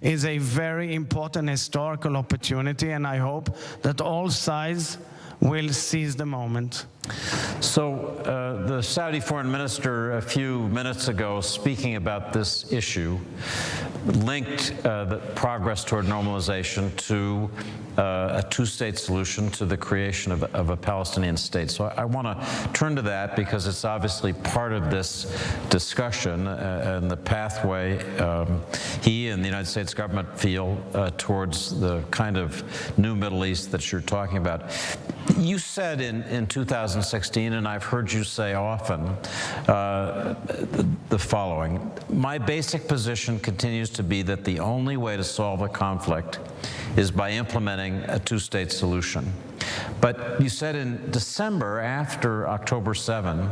is a very important historical opportunity, and I hope that all sides will seize the moment. So the Saudi foreign minister a few minutes ago, speaking about this issue, linked the progress toward normalization to a two-state solution, to the creation of a Palestinian state. So I want to turn to that because it's obviously part of this discussion and the pathway he and the United States government feel towards the kind of new Middle East that you're talking about. You said in 2016, and I've heard you say often, the following: my basic position continues to be that the only way to solve a conflict is by implementing a two-state solution. But you said in December, after October 7,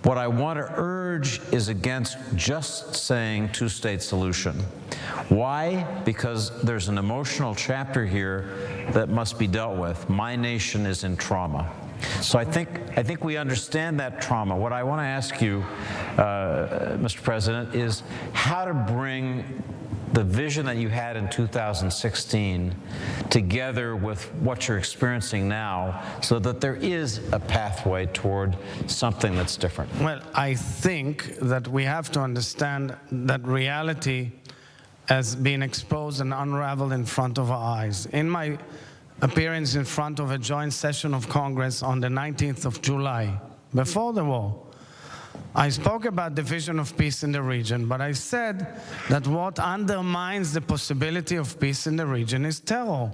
what I want to urge is against just saying two-state solution. Why? Because there's an emotional chapter here that must be dealt with. My nation is in trauma. So I think we understand that trauma. What I want to ask you, Mr. President, is how to bring the vision that you had in 2016 together with what you're experiencing now so that there is a pathway toward something that's different. Well, I think that we have to understand that reality has been exposed and unraveled in front of our eyes. In my appearance in front of a joint session of Congress on the 19th of July, before the war, I spoke about the vision of peace in the region, but I said that what undermines the possibility of peace in the region is terror.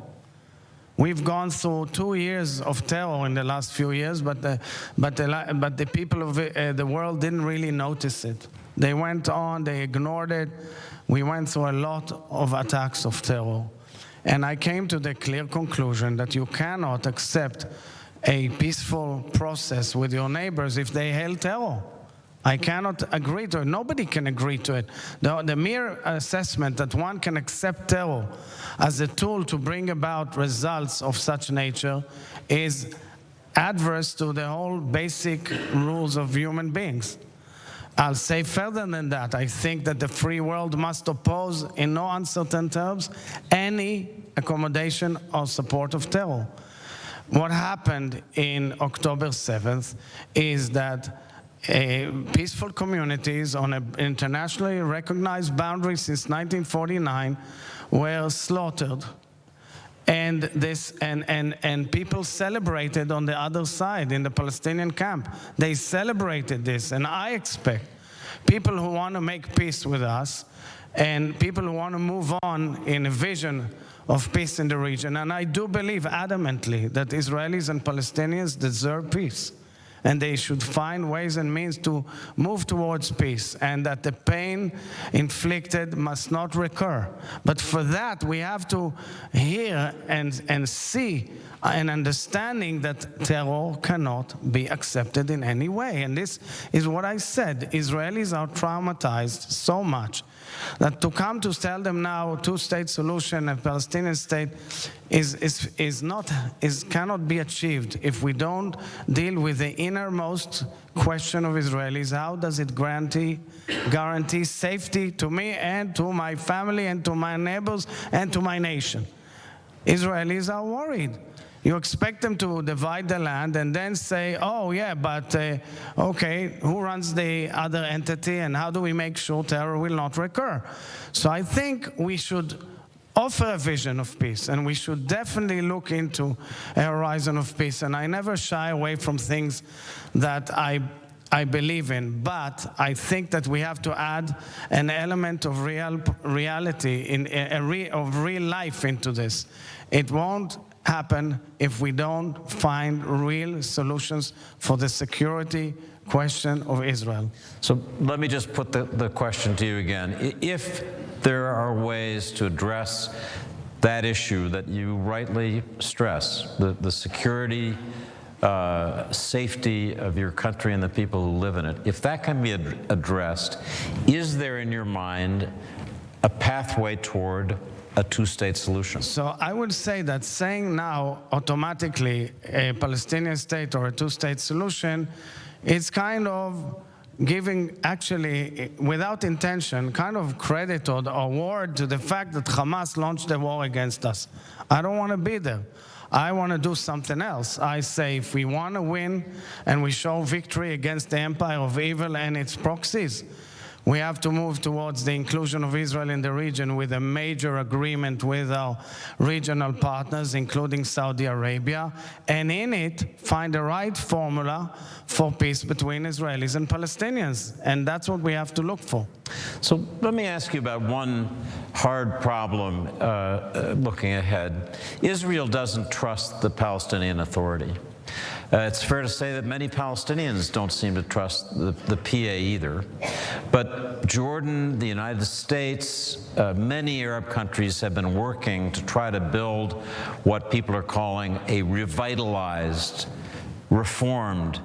We've gone through 2 years of terror in the last few years, but the people of the world didn't really notice it. They went on, they ignored it. We went through a lot of attacks of terror. And I came to the clear conclusion that you cannot accept a peaceful process with your neighbors if they hail terror. I cannot agree to it. Nobody can agree to it. The mere assessment that one can accept terror as a tool to bring about results of such nature is adverse to the whole basic rules of human beings. I'll say further than that. I think that the free world must oppose, in no uncertain terms, any accommodation or support of terror. What happened in October 7th is that peaceful communities on an internationally recognized boundary since 1949 were slaughtered. And people celebrated on the other side in the Palestinian camp. They celebrated this, and I expect people who want to make peace with us and people who want to move on in a vision of peace in the region. And I do believe adamantly that Israelis and Palestinians deserve peace, and they should find ways and means to move towards peace, and that the pain inflicted must not recur. But for that, we have to hear and see an understanding that terror cannot be accepted in any way. And this is what I said. Israelis are traumatized so much that to come to tell them now two-state solution, a Palestinian state, cannot be achieved if we don't deal with the innermost question of Israelis. How does it guarantee safety to me and to my family and to my neighbors and to my nation? Israelis are worried. You expect them to divide the land and then say, oh yeah, but okay, who runs the other entity and how do we make sure terror will not recur? So I think we should offer a vision of peace, and we should definitely look into a horizon of peace. And I never shy away from things that I believe in, but I think that we have to add an element of reality, of real life into this. It won't happen if we don't find real solutions for the security question of Israel. So let me just put the question to you again. If there are ways to address that issue that you rightly stress, the security, safety of your country and the people who live in it, if that can be addressed, is there in your mind a pathway toward a two-state solution? So I would say that saying now automatically a Palestinian state or a two-state solution, it's kind of giving actually, without intention, kind of credit or award to the fact that Hamas launched a war against us. I don't want to be there. I want to do something else. I say if we want to win and we show victory against the empire of evil and its proxies, we have to move towards the inclusion of Israel in the region with a major agreement with our regional partners, including Saudi Arabia, and in it find the right formula for peace between Israelis and Palestinians. And that's what we have to look for. So let me ask you about one hard problem looking ahead. Israel doesn't trust the Palestinian Authority. It's fair to say that many Palestinians don't seem to trust the PA either. But Jordan, the United States, many Arab countries have been working to try to build what people are calling a revitalized, reformed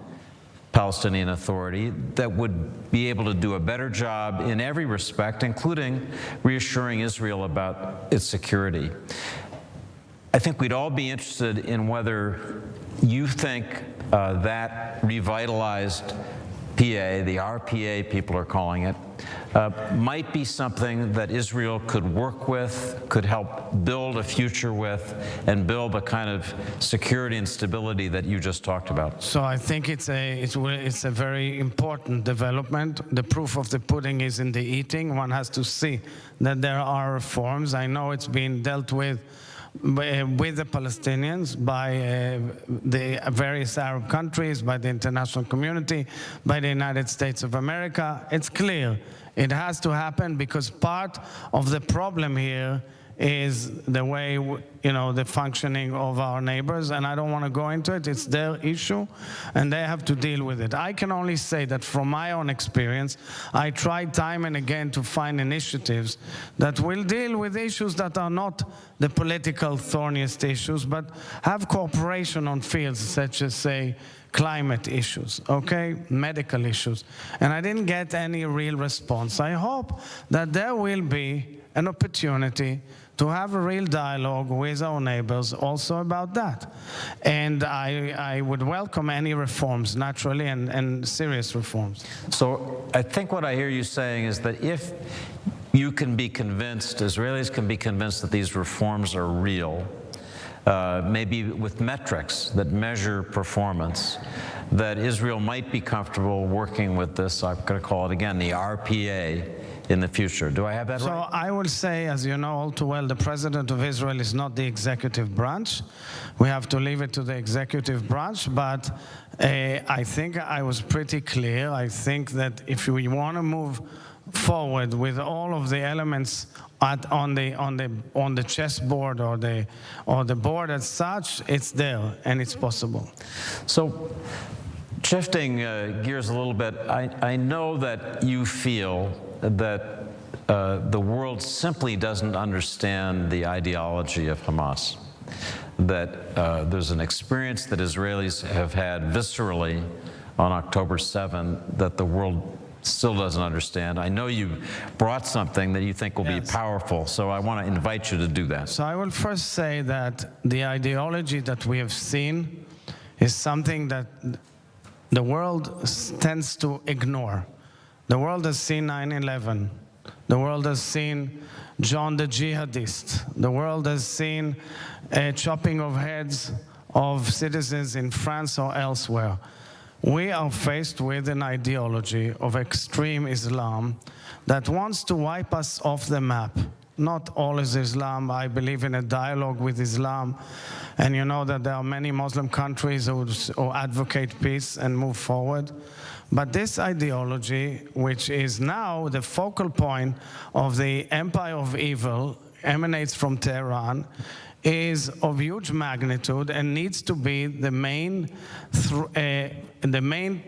Palestinian Authority that would be able to do a better job in every respect, including reassuring Israel about its security. I think we'd all be interested in whether you think that revitalized PA, the RPA people are calling it, might be something that Israel could work with, could help build a future with, and build a kind of security and stability that you just talked about. So I think it's a very important development. The proof of the pudding is in the eating. One has to see that there are reforms. I know it's being dealt with the Palestinians by the various Arab countries, by the international community, by the United States of America. It's clear it has to happen because part of the problem here is the way, the functioning of our neighbors, and I don't want to go into it. It's their issue, and they have to deal with it. I can only say that from my own experience, I tried time and again to find initiatives that will deal with issues that are not the political thorniest issues, but have cooperation on fields such as, say, climate issues, medical issues. And I didn't get any real response. I hope that there will be an opportunity to have a real dialogue with our neighbors also about that. And I would welcome any reforms, naturally, and serious reforms. So I think what I hear you saying is that if you can be convinced, Israelis can be convinced that these reforms are real, maybe with metrics that measure performance, that Israel might be comfortable working with this, I'm going to call it again, the RPA, in the future. Do I have that right? So I will say, as you know all too well, the President of Israel is not the executive branch. We have to leave it to the executive branch, but I think I was pretty clear. I think that if we want to move forward with all of the elements on the chessboard or the board as such, it's there and it's possible. So shifting gears a little bit, I know that you feel that the world simply doesn't understand the ideology of Hamas, that there's an experience that Israelis have had viscerally on October 7 that the world still doesn't understand. I know you brought something that you think will be powerful, so I want to invite you to do that. So I will first say that the ideology that we have seen is something that the world tends to ignore. The world has seen 9/11. The world has seen John the Jihadist. The world has seen a chopping of heads of citizens in France or elsewhere. We are faced with an ideology of extreme Islam that wants to wipe us off the map. Not all is Islam. I believe in a dialogue with Islam. And you know that there are many Muslim countries who advocate peace and move forward. But this ideology, which is now the focal point of the empire of evil, emanates from Tehran, is of huge magnitude and needs to be the main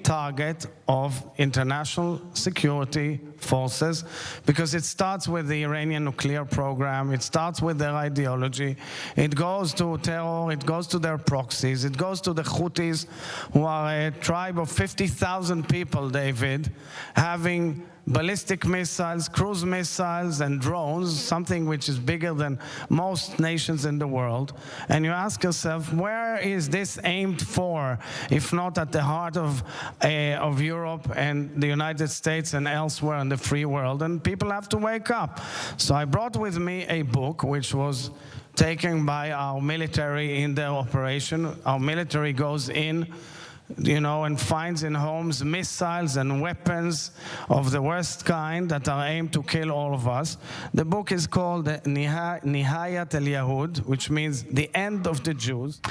target of international security forces, because it starts with the Iranian nuclear program, it starts with their ideology, it goes to terror, it goes to their proxies, it goes to the Houthis, who are a tribe of 50,000 people, David, having ballistic missiles, cruise missiles, and drones, something which is bigger than most nations in the world. And you ask yourself, where is this aimed for, if not at the heart of Europe and the United States and elsewhere in the free world? And people have to wake up. So I brought with me a book which was taken by our military in their operation. Our military goes in, and finds in homes missiles and weapons of the worst kind that are aimed to kill all of us. The book is called Nihayat al-Yahud, which means the end of the Jews.